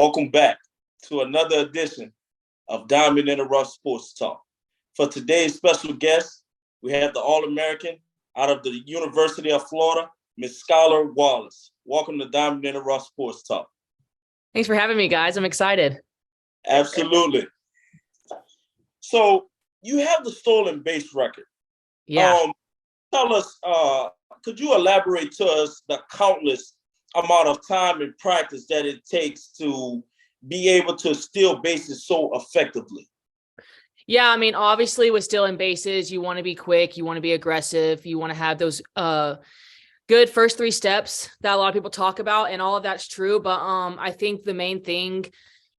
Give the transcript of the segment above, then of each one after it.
Welcome back to another edition of Diamond in the Rough Sports Talk. For today's special guest, we have the All-American out of the University of Florida, Miss Skylar Wallace. Welcome to Diamond in the Rough Sports Talk. Thanks for having me, guys. I'm excited. Absolutely. So you have the stolen base record. Yeah. Tell us, could you elaborate to us the countless amount of time and practice that it takes to be able to steal bases so effectively? Yeah, I mean, obviously with stealing bases, you want to be quick, you want to be aggressive, you want to have those good first three steps that a lot of people talk about, and all of that's true. But I think the main thing,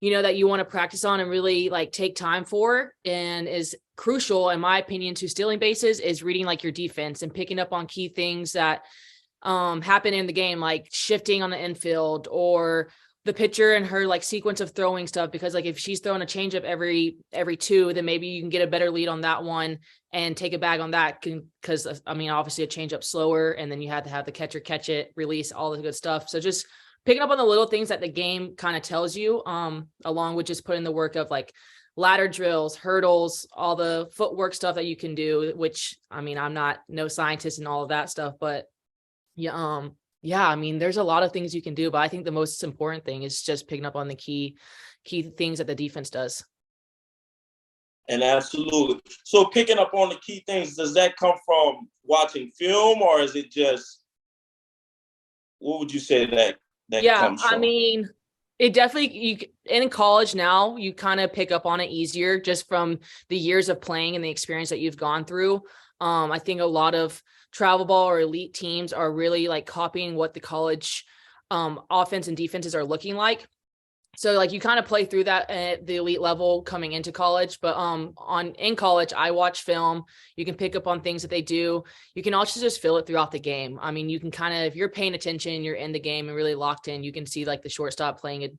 that you want to practice on and really take time for and is crucial, in my opinion, to stealing bases is reading your defense and picking up on key things that happen in the game, like shifting on the infield or the pitcher and her sequence of throwing stuff. Because if she's throwing a changeup every two, then maybe you can get a better lead on that one and take a bag on that. Because obviously a changeup slower, and then you have to have the catcher catch it, release, all the good stuff. So just picking up on the little things that the game kind of tells you, along with just putting the work of ladder drills, hurdles, all the footwork stuff that you can do, which I'm not no scientist and all of that stuff, but there's a lot of things you can do, but I think the most important thing is just picking up on the key things that the defense does. And absolutely. So picking up on the key things, does that come from watching film, or is it just, what would you say that comes from? It definitely, in college now, you kind of pick up on it easier just from the years of playing and the experience that you've gone through. I think a lot of travel ball or elite teams are really copying what the college offense and defenses are looking like. So you kind of play through that at the elite level coming into college, but in college, I watch film. You can pick up on things that they do. You can also just feel it throughout the game. You can kind of, if you're paying attention, you're in the game and really locked in, you can see the shortstop playing it,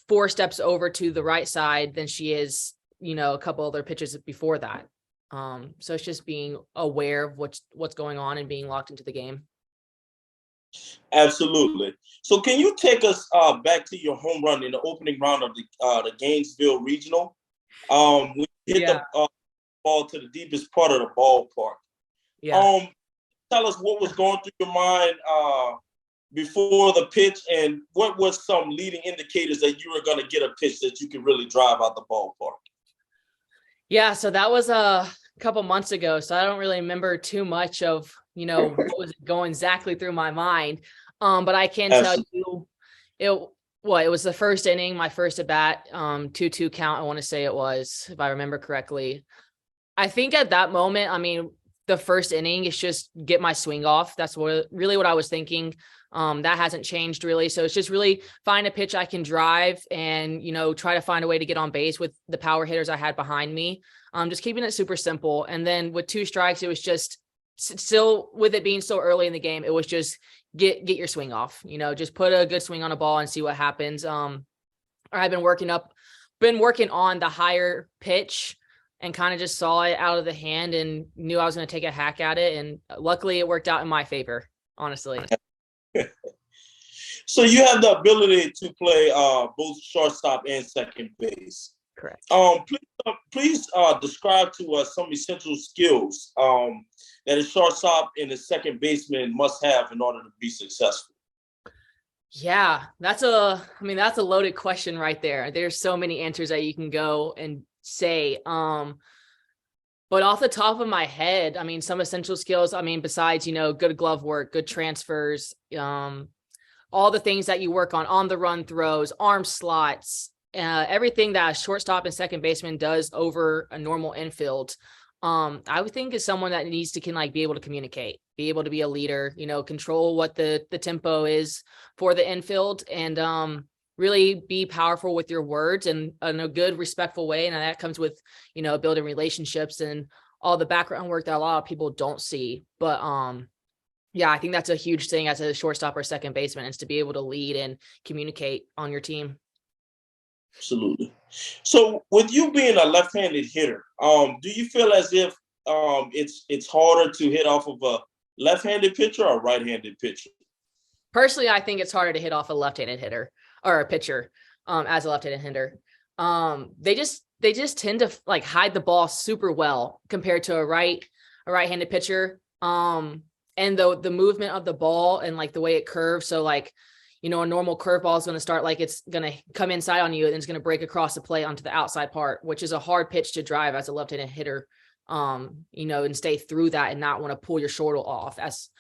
4 steps over to the right side than she is, a couple other pitches before that. So it's just being aware of what's going on and being locked into the game. Absolutely. So can you take us back to your home run in the opening round of the Gainesville Regional? We hit the ball to the deepest part of the ballpark. Yeah. Tell us what was going through your mind before the pitch, and what was some leading indicators that you were going to get a pitch that you could really drive out the ballpark? Yeah, so that was a couple months ago, so I don't really remember too much of what was going exactly through my mind. But I can tell you, it was the first inning, my first at bat, 2-2 count. I want to say it was, if I remember correctly. I think at that moment, the first inning is just get my swing off. That's what I was thinking. That hasn't changed really. So it's just really find a pitch I can drive and, try to find a way to get on base with the power hitters I had behind me. Just keeping it super simple. And then with 2 strikes, it was just still, with it being so early in the game, it was just get your swing off, just put a good swing on a ball and see what happens. I've been working on the higher pitch and kind of just saw it out of the hand and knew I was going to take a hack at it. And luckily it worked out in my favor, honestly. So you have the ability to play both shortstop and second base. Correct. Please describe to us some essential skills that a shortstop and a second baseman must have in order to be successful. Yeah, that's a loaded question right there. There's so many answers that you can go and say. But off the top of my head, some essential skills, besides, good glove work, good transfers, all the things that you work on the run throws, arm slots, everything that a shortstop and second baseman does over a normal infield. I would think is someone that can be able to communicate, be able to be a leader, control what the tempo is for the infield, and really be powerful with your words and in a good, respectful way. And that comes with, building relationships and all the background work that a lot of people don't see. But I think that's a huge thing as a shortstop or second baseman, is to be able to lead and communicate on your team. Absolutely. So with you being a left-handed hitter, do you feel as if it's harder to hit off of a left-handed pitcher or right-handed pitcher? Personally, I think it's harder to hit off a left-handed hitter. or a pitcher, as a left-handed hitter. They just tend to like hide the ball super well compared to a right-handed pitcher. And the movement of the ball and like the way it curves. So like, a normal curveball is going to start like it's going to come inside on you and it's going to break across the plate onto the outside part, which is a hard pitch to drive as a left-handed hitter. And stay through that and not want to pull your shoulder off. That's,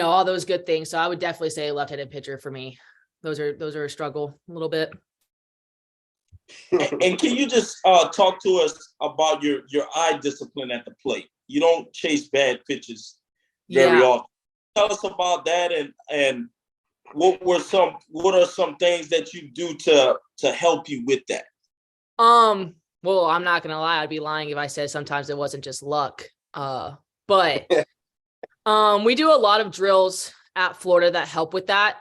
all those good things. So I would definitely say left-handed pitcher for me. Those are a struggle a little bit. And can you just talk to us about your eye discipline at the plate? You don't chase bad pitches very often. Tell us about that and what are some things that you do to help you with that? Well, I'm not gonna lie, I'd be lying if I said sometimes it wasn't just luck. But we do a lot of drills at Florida that help with that.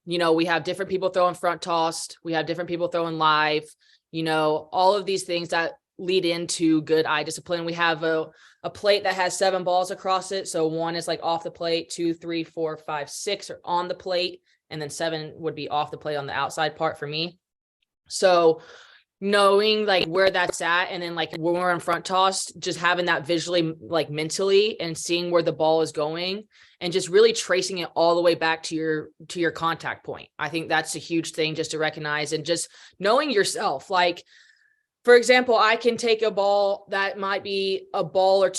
We have different people throwing front tossed, we have different people throwing live, all of these things that lead into good eye discipline. We have a plate that has 7 balls across it. So 1 is like off the plate, 2, 3, 4, 5, 6 are on the plate, and then 7 would be off the plate on the outside part for me. So knowing like where that's at, and then like when we're on front toss, just having that visually, like mentally, and seeing where the ball is going and just really tracing it all the way back to your contact point. I think that's a huge thing just to recognize, and just knowing yourself. Like, for example, I can take a ball that might be a ball or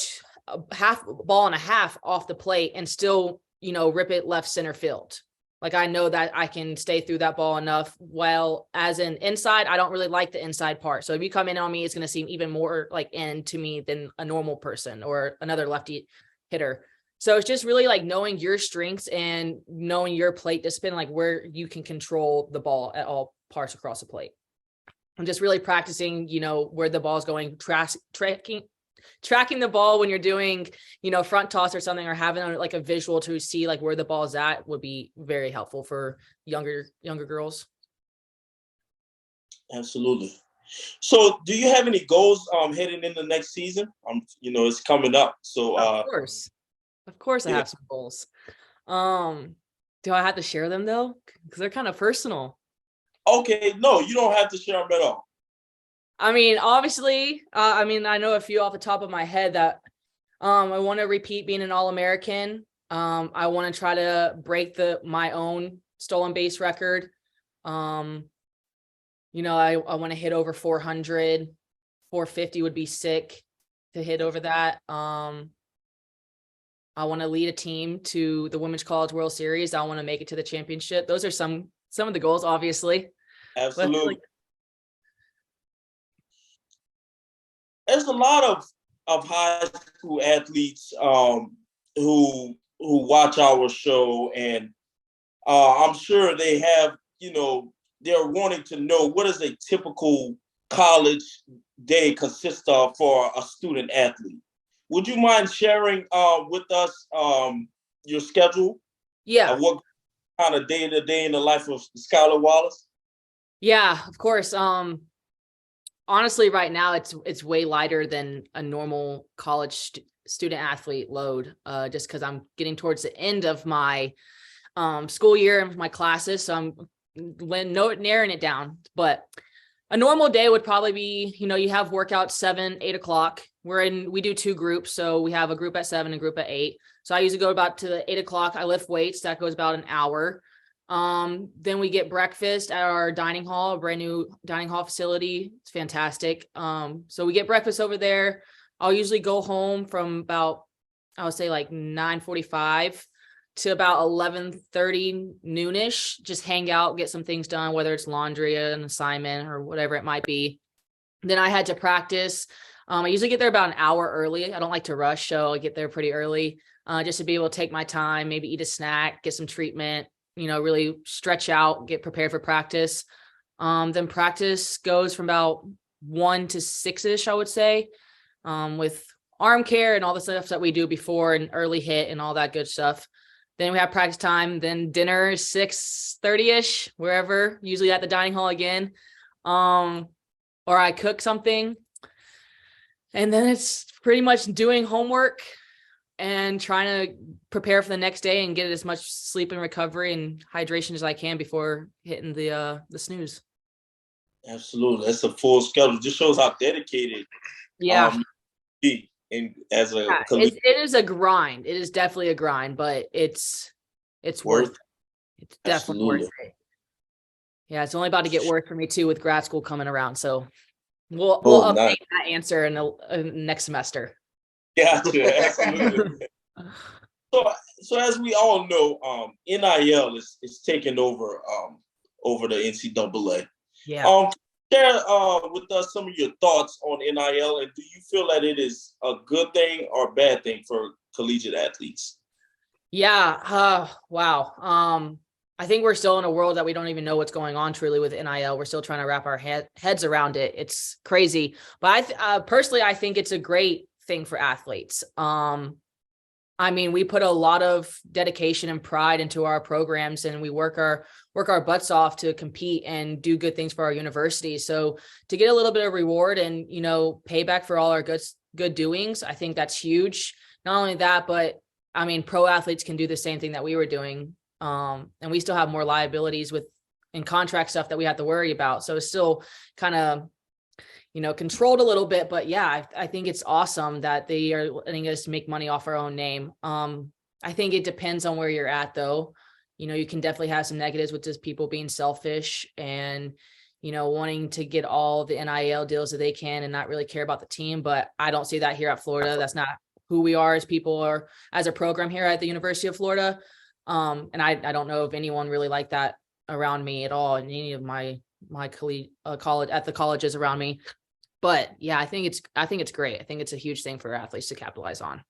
a half ball and a half off the plate and still, rip it left center field. Like, I know that I can stay through that ball enough. Well, as an inside, I don't really like the inside part. So if you come in on me, it's going to seem even more like in to me than a normal person or another lefty hitter. So it's just really like knowing your strengths and knowing your plate discipline, like where you can control the ball at all parts across the plate. I'm just really practicing, where the ball is going, tracking the ball when you're doing, front toss or something, or having like a visual to see like where the ball is at would be very helpful for younger girls. Absolutely. So do you have any goals heading into next season? It's coming up. So of course I have some goals. Do I have to share them though? Because they're kind of personal. Okay, no, you don't have to share them at all. I mean, obviously, I know a few off the top of my head that I want to repeat being an All-American. I want to try to break my own stolen base record. I want to hit over 400. 450 would be sick to hit over that. I want to lead a team to the Women's College World Series. I want to make it to the championship. Those are some of the goals, obviously. Absolutely. There's a lot of high school athletes who watch our show, and I'm sure they have, they're wanting to know, what does a typical college day consist of for a student athlete? Would you mind sharing with us your schedule? Yeah. What kind of day-to-day in the life of Skylar Wallace? Yeah, of course. Honestly, right now it's way lighter than a normal college student athlete load, just because I'm getting towards the end of my school year and my classes. So I'm narrowing it down. But a normal day would probably be, you have workouts 7, 8 o'clock. We do 2 groups. So we have a group at 7 and a group at 8. So I usually go about to the 8 o'clock. I lift weights. That goes about an hour. Then we get breakfast at our dining hall, a brand new dining hall facility. It's fantastic. So we get breakfast over there. I'll usually go home from about, I would say like 9:45 to about 11:30 noonish, just hang out, get some things done, whether it's laundry, an assignment, or whatever it might be. Then I had to practice. I usually get there about an hour early. I don't like to rush, so I get there pretty early, just to be able to take my time, maybe eat a snack, get some treatment, really stretch out, get prepared for practice. Then practice goes from about 1 to 6-ish, I would say, with arm care and all the stuff that we do before and early hit and all that good stuff. Then we have practice time. Then dinner 6:30-ish, wherever, usually at the dining hall again. Or I cook something. And then it's pretty much doing homework and trying to prepare for the next day and get as much sleep and recovery and hydration as I can before hitting the snooze. Absolutely. That's a full schedule. Just shows how dedicated be and as a it is a grind. It is definitely a grind, but it's worth it. It's definitely worth it. Yeah, it's only about to get worse for me too with grad school coming around. So we'll update that answer in the next semester. Gotcha, absolutely. So as we all know, NIL is taking over the NCAA. Yeah. Share with us some of your thoughts on NIL, and do you feel that it is a good thing or a bad thing for collegiate athletes? Yeah. Wow. I think we're still in a world that we don't even know what's going on truly with NIL. We're still trying to wrap our heads around it. It's crazy. But personally, I think it's a great thing for athletes. I mean, we put a lot of dedication and pride into our programs, and we work our butts off to compete and do good things for our university. So to get a little bit of reward and, payback for all our good doings, I think that's huge. Not only that, but I mean, pro athletes can do the same thing that we were doing. And we still have more liabilities in contract stuff that we have to worry about. So it's still kind of, controlled a little bit, but yeah, I think it's awesome that they are letting us make money off our own name. I think it depends on where you're at though. You can definitely have some negatives with just people being selfish and, wanting to get all the NIL deals that they can and not really care about the team. But I don't see that here at Florida. That's not who we are as people or as a program here at the University of Florida. And I don't know if anyone really like that around me at all in any of my college at the colleges around me. But yeah, I think it's great. I think it's a huge thing for athletes to capitalize on,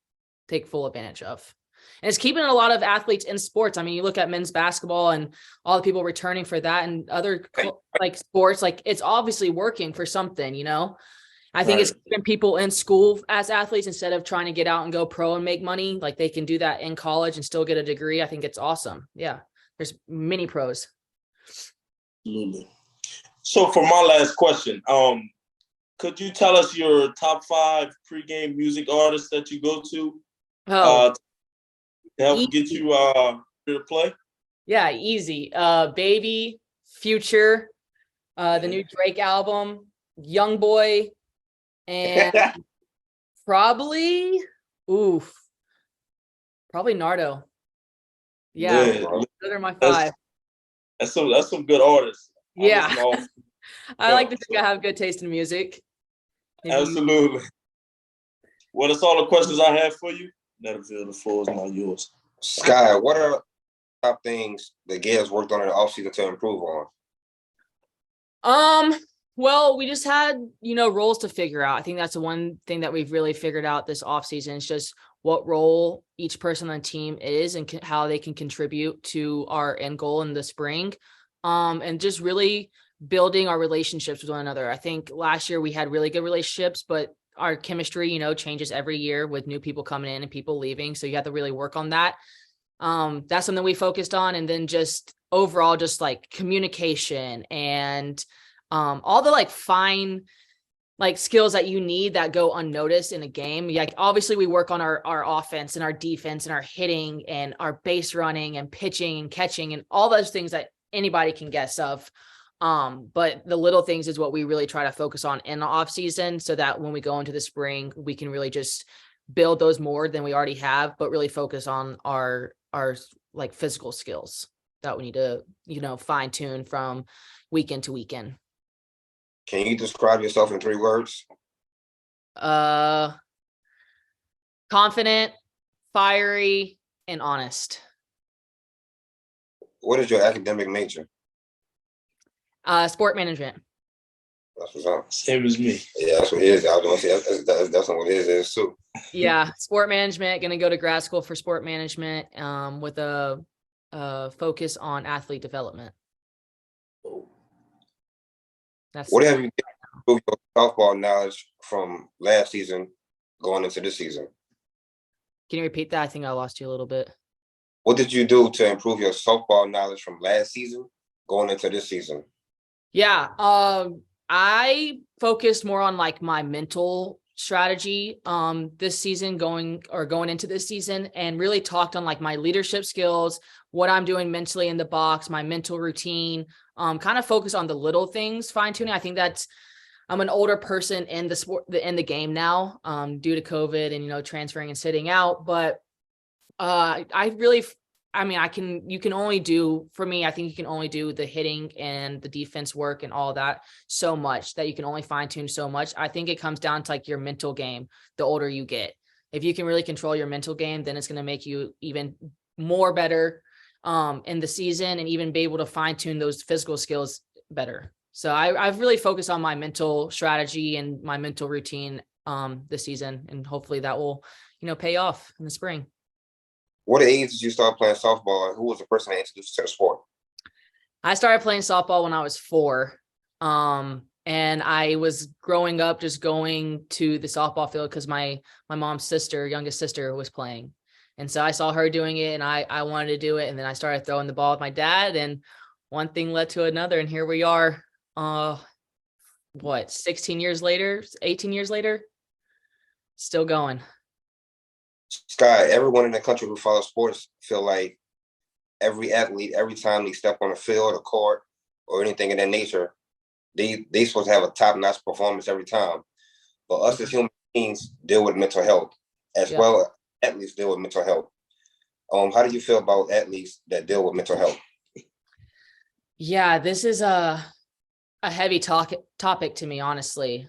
take full advantage of. And it's keeping a lot of athletes in sports. I mean, you look at men's basketball and all the people returning for that and other like sports, like it's obviously working for something, I think it's keeping people in school as athletes instead of trying to get out and go pro and make money. Like they can do that in college and still get a degree. I think it's awesome. Yeah. There's many pros. Absolutely. So for my last question, could you tell us your top 5 pregame music artists that you go to? To help get you to play? Yeah, easy. Baby, Future, the new Drake album, Young Boy, and probably Nardo. Yeah, those are my 5. That's some good artists. Yeah. I like to think I have good taste in music. Absolutely. Well, that's all the questions I have for you. Netherfield, the floor is now yours. Sky, what are top things that Gail's worked on in the offseason to improve on? Well, we just had, roles to figure out. I think that's the one thing that we've really figured out this offseason is just what role each person on the team is and how they can contribute to our end goal in the spring. And just really building our relationships with one another. I think last year we had really good relationships, but our chemistry, changes every year with new people coming in and people leaving. So you have to really work on that. That's something we focused on. And then just overall, just like communication and all the fine skills that you need that go unnoticed in a game. Like obviously we work on our offense and our defense and our hitting and our base running and pitching and catching and all those things that anybody can guess of. But the little things is what we really try to focus on in the off season so that when we go into the spring, we can really just build those more than we already have, but really focus on our physical skills that we need to, fine tune from weekend to weekend. Can you describe yourself in 3 words? Confident, fiery, and honest. What is your academic major? Sport management. That's what's up. Same as me. Yeah, that's what it is. I was going to say that's what it is too. Yeah, sport management. Going to go to grad school for sport management with a focus on athlete development. What have you done to improve your softball knowledge from last season going into this season? Can you repeat that? I think I lost you a little bit. What did you do to improve your softball knowledge from last season going into this season? Yeah, I focused more on my mental strategy this season going into this season, and really talked on like my leadership skills, what I'm doing mentally in the box, my mental routine, kind of focus on the little things, fine tuning. I think that's, I'm an older person in the sport, in the game now, due to COVID and, you know, transferring and sitting out. But you can only do, for me, I think you can only do the hitting and the defense work and all that so much, that you can only fine tune so much. I think it comes down to like your mental game. The older you get, if you can really control your mental game, then it's going to make you even more better in the season, and even be able to fine tune those physical skills better. So I've really focused on my mental strategy and my mental routine this season, and hopefully that will, you know, pay off in the spring. What age did you start playing softball, and who was the person that introduced you to the sport? I started playing softball when I was 4. And I was growing up just going to the softball field because my mom's sister, youngest sister, was playing. And so I saw her doing it, and I wanted to do it. And then I started throwing the ball with my dad, and one thing led to another. And here we are, 16 years later, 18 years later, still going. Sky, everyone in the country who follows sports feel like every athlete, every time they step on a field, a court, or anything of that nature, they supposed to have a top-notch performance every time. But us as human beings deal with mental health as well as athletes deal with mental health. How do you feel about athletes that deal with mental health? Yeah, this is a heavy topic to me, honestly.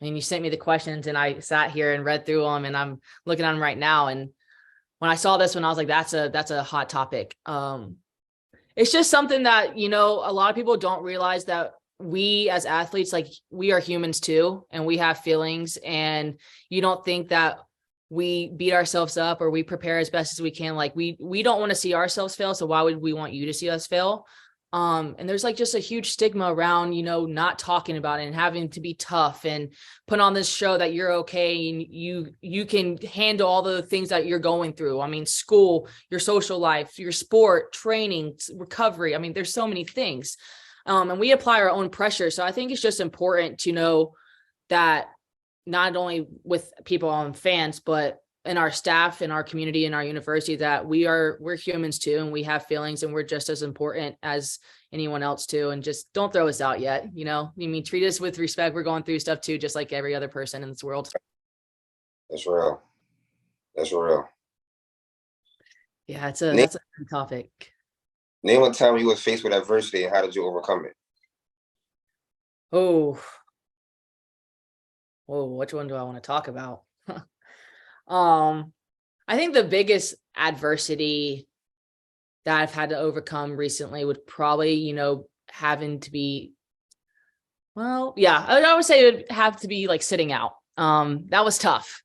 And you sent me the questions, and I sat here and read through them, and I'm looking at them right now. And when I saw this one, I was like, that's a hot topic. It's just something that, you know, a lot of people don't realize, that we as athletes, like, we are humans too, and we have feelings, and you don't think that we beat ourselves up or we prepare as best as we can. Like, we don't want to see ourselves fail. So why would we want you to see us fail? And there's like just a huge stigma around, you know, not talking about it and having to be tough and put on this show that you're okay and you can handle all the things that you're going through. I mean, school, your social life, your sport, training, recovery. I mean, there's so many things. And we apply our own pressure. So I think it's just important to know that not only with people on fans, but in our staff, in our community, in our university, that we're humans too, and we have feelings, and we're just as important as anyone else too. And just don't throw us out yet. You know, I mean, treat us with respect. We're going through stuff too, just like every other person in this world. That's real. That's real. Yeah, that's a good topic. Name a time you was faced with adversity, and how did you overcome it? Oh, which one do I want to talk about? I think the biggest adversity that I've had to overcome recently would probably, you know, having to be, I would say it would have to be like sitting out. That was tough.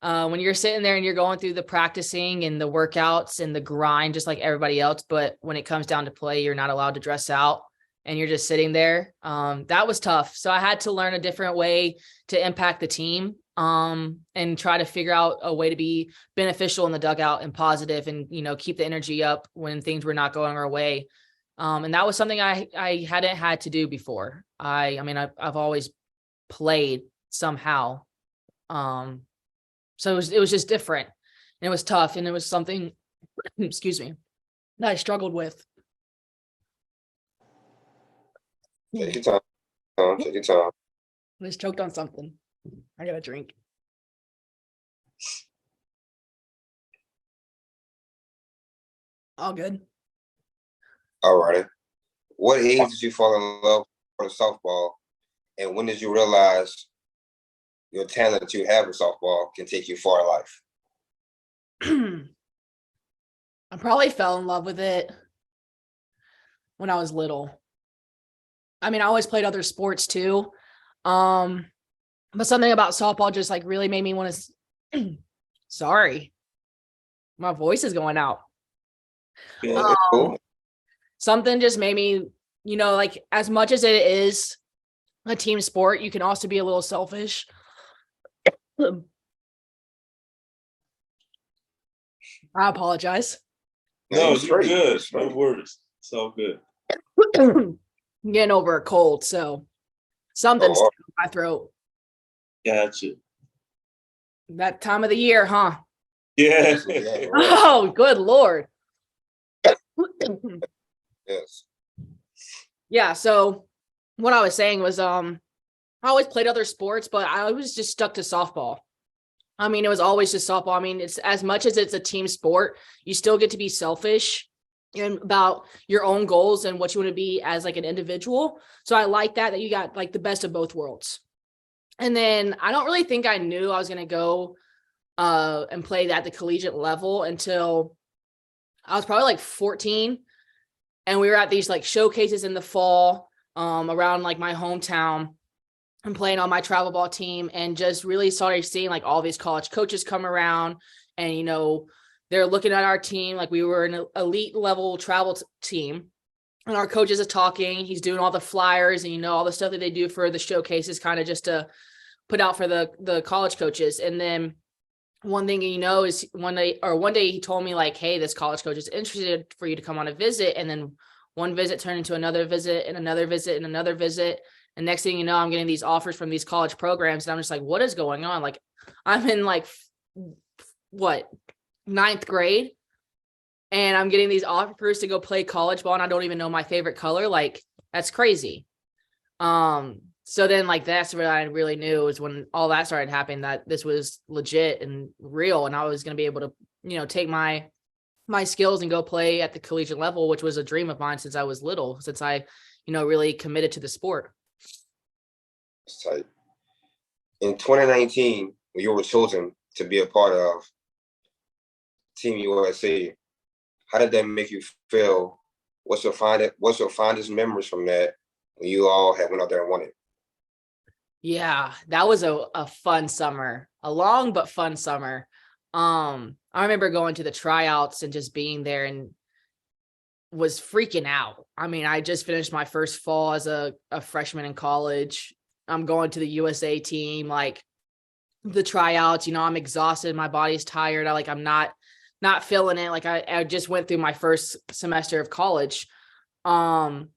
When you're sitting there and you're going through the practicing and the workouts and the grind, just like everybody else, but when it comes down to play, you're not allowed to dress out and you're just sitting there. That was tough. So I had to learn a different way to impact the team. And try to figure out a way to be beneficial in the dugout and positive, and, you know, keep the energy up when things were not going our way. And that was something I hadn't had to do before. I've always played somehow. So it was just different, and it was tough, and it was something, excuse me, that I struggled with. Take your time. Take your time. I just choked on something. I got a drink. All good. All righty. What age did you fall in love with softball, and when did you realize your talent that you have in softball can take you far in life? I probably fell in love with it when I was little. I mean, I always played other sports too. But something about softball just like really made me want to, sorry, my voice is going out. Yeah, cool. Something just made me, you know, like, as much as it is a team sport, you can also be a little selfish. I apologize. No, you're good. No worries. It's all good. I'm getting over a cold, so something's in my throat. Gotcha. That time of the year, huh? Yeah. Yeah, right. Oh, good Lord. Yes. Yeah. So what I was saying was, I always played other sports, but I was just stuck to softball. I mean, it was always just softball. I mean, it's as much as it's a team sport, you still get to be selfish and about your own goals and what you want to be as like an individual. So I like that you got like the best of both worlds. And then I don't really think I knew I was going to go and play at the collegiate level until I was probably like 14. And we were at these like showcases in the fall around like my hometown and playing on my travel ball team, and just really started seeing like all these college coaches come around, and, you know, they're looking at our team. Like we were an elite level travel team, and our coaches are talking, he's doing all the flyers and, you know, all the stuff that they do for the showcases, kind of just to put out for the college coaches. And then one thing, you know, is one day he told me like, hey, this college coach is interested for you to come on a visit. And then one visit turned into another visit and another visit and another visit. And next thing you know, I'm getting these offers from these college programs. And I'm just like, what is going on? Like, I'm in like, what, 9th grade? And I'm getting these offers to go play college ball, and I don't even know my favorite color. Like, that's crazy. So then like, that's what I really knew is when all that started happening, that this was legit and real. And I was going to be able to, you know, take my skills and go play at the collegiate level, which was a dream of mine since I was little, since I, you know, really committed to the sport. It's tight. In 2019, when you were chosen to be a part of Team USA, how did that make you feel? What's your fondest memories from that when you all had went out there and won it? Yeah, that was a fun summer, a long but fun summer. I remember going to the tryouts and just being there and was freaking out. I mean, I just finished my first fall as a freshman in college. I'm going to the USA team, like the tryouts, you know, I'm exhausted. My body's tired. I'm not feeling it. Like I just went through my first semester of college. Went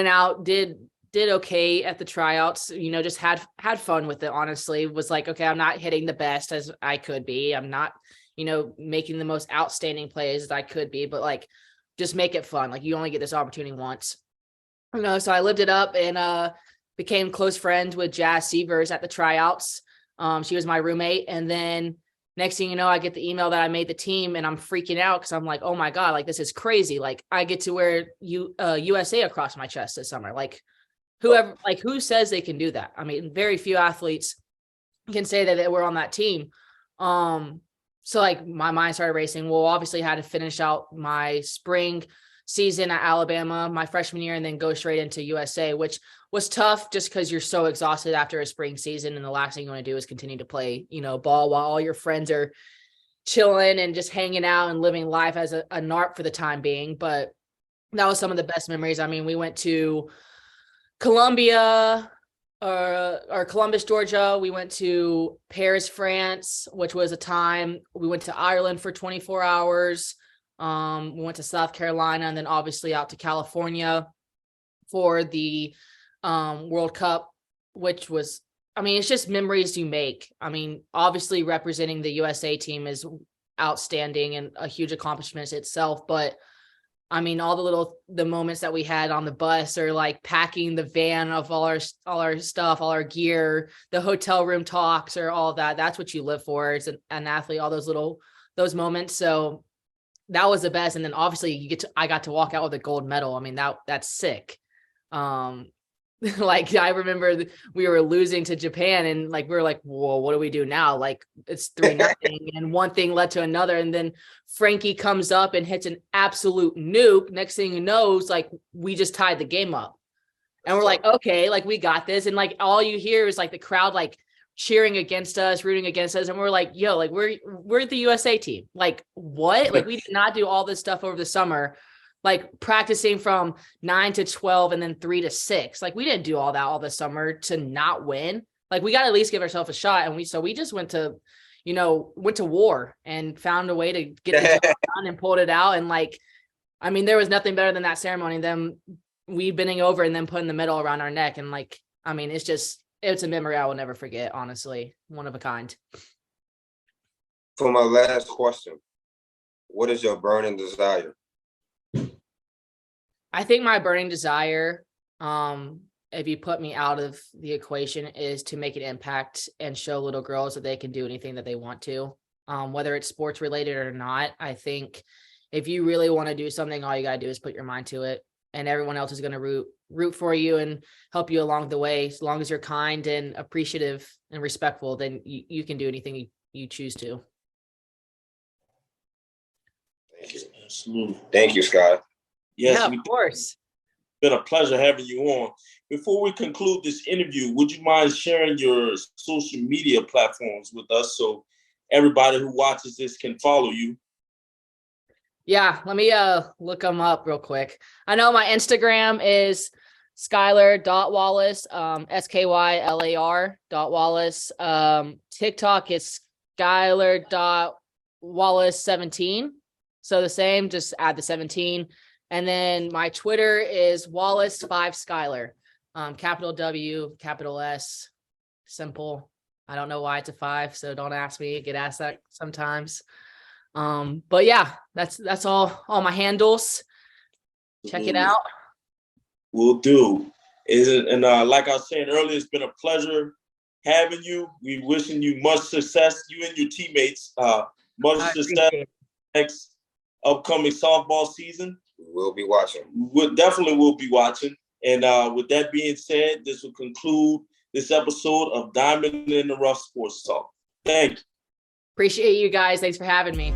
out, did okay at the tryouts, you know, just had fun with it. Honestly, was like, okay, I'm not hitting the best as I could be. I'm not, you know, making the most outstanding plays as I could be, but like, just make it fun. Like, you only get this opportunity once, you know? So I lived it up and, became close friends with Jazz Severs at the tryouts. She was my roommate. And then next thing you know, I get the email that I made the team, and I'm freaking out because I'm like, oh my God, like this is crazy. Like I get to wear USA across my chest this summer. Like who says they can do that? I mean, very few athletes can say that they were on that team. So like my mind started racing. Well, obviously I had to finish out my spring season at Alabama my freshman year and then go straight into USA, which was tough just because you're so exhausted after a spring season, and the last thing you want to do is continue to play, you know, ball while all your friends are chilling and just hanging out and living life as a NARP for the time being. But that was some of the best memories. I mean, we went to Columbia or Columbus, Georgia. We went to Paris, France, which was a time. We went to Ireland for 24 hours. We went to South Carolina, and then obviously out to California for the World Cup, which was, I mean, it's just memories you make. I mean, obviously representing the USA team is outstanding and a huge accomplishment itself, but I mean, all the moments that we had on the bus, or like packing the van of all our stuff, all our gear, the hotel room talks, or all of that. That's what you live for as an athlete, all those moments. So that was the best. And then obviously I got to walk out with a gold medal. I mean, that's sick. Like I remember we were losing to Japan, and like we were like, whoa, what do we do now? Like it's 3-0, and one thing led to another, and then Frankie comes up and hits an absolute nuke. Next thing you know, it's like we just tied the game up, and we're like, okay, like we got this, and like all you hear is like the crowd like cheering against us, rooting against us, and we're like, yo, like we're the USA team. Like what? Like we did not do all this stuff over the summer. Like practicing from 9 to 12 and then 3 to 6. Like we didn't do all that all this summer to not win. Like we got to at least give ourselves a shot. And we just went to war and found a way to get the job done and pulled it out. And like, I mean, there was nothing better than that ceremony, them we bending over and then putting the medal around our neck. And like, I mean, it's it's a memory I will never forget, honestly. One of a kind. For my last question, what is your burning desire? I think my burning desire, if you put me out of the equation, is to make an impact and show little girls that they can do anything that they want to, whether it's sports related or not. I think if you really want to do something, all you got to do is put your mind to it, and everyone else is going to root for you and help you along the way. As long as you're kind and appreciative and respectful, then you can do anything you choose to. Thank you. Absolutely. Thank you, Sky. Yes, yeah, of course. Been a pleasure having you on. Before we conclude this interview, would you mind sharing your social media platforms with us so everybody who watches this can follow you? Yeah, let me look them up real quick. I know my Instagram is Skylar.Wallace, SKYLAR.Wallace. TikTok is Skylar.Wallace17. So the same, just add the 17. And then my Twitter is Wallace5Skylar. Capital W, capital S, simple. I don't know why it's a 5, so don't ask me. Get asked that sometimes. But yeah, that's all my handles. Check it out. Will do. And like I was saying earlier, it's been a pleasure having you. We wishing you much success, you and your teammates. Much success next upcoming softball season. We'll be watching. We definitely will be watching. And with that being said, this will conclude this episode of Diamond in the Rough Sports Talk. Thank you. Appreciate you guys. Thanks for having me.